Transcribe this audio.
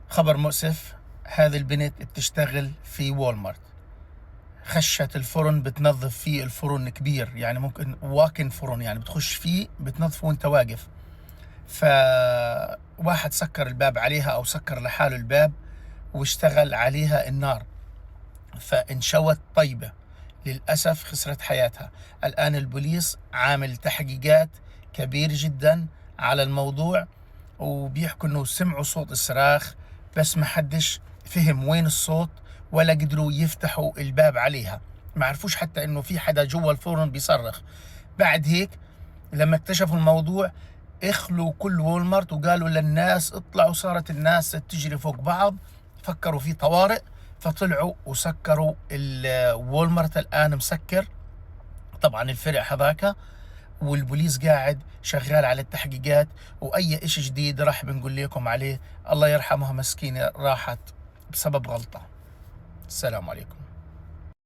خبر مؤسف. هذه البنت بتشتغل في وولمارت، خشت الفرن بتنظف فيه. الفرن كبير، يعني ممكن واكن فرن، يعني بتخش فيه بتنظفه وانت واقف. فواحد سكر الباب عليها او سكر لحاله الباب واشتغل عليها النار، فانشوت طيبة. للأسف خسرت حياتها. الآن البوليس عامل تحقيقات كبير جدا على الموضوع، وبيحكوا انه سمعوا صوت الصراخ بس ما حدش فهم وين الصوت، ولا قدروا يفتحوا الباب عليها. ما عرفوش حتى انه في حدا جوا الفرن بيصرخ. بعد هيك لما اكتشفوا الموضوع اخلوا كل وولمارت وقالوا للناس اطلعوا. صارت الناس تجري فوق بعض، فكروا في طوارئ فطلعوا وسكروا الوولمارت. الآن مسكر طبعا الفرع هذاك، والبوليس قاعد شغال على التحقيقات، وأي إشي جديد راح بنقول لكم عليه. الله يرحمها مسكينة، راحت بسبب غلطة. السلام عليكم.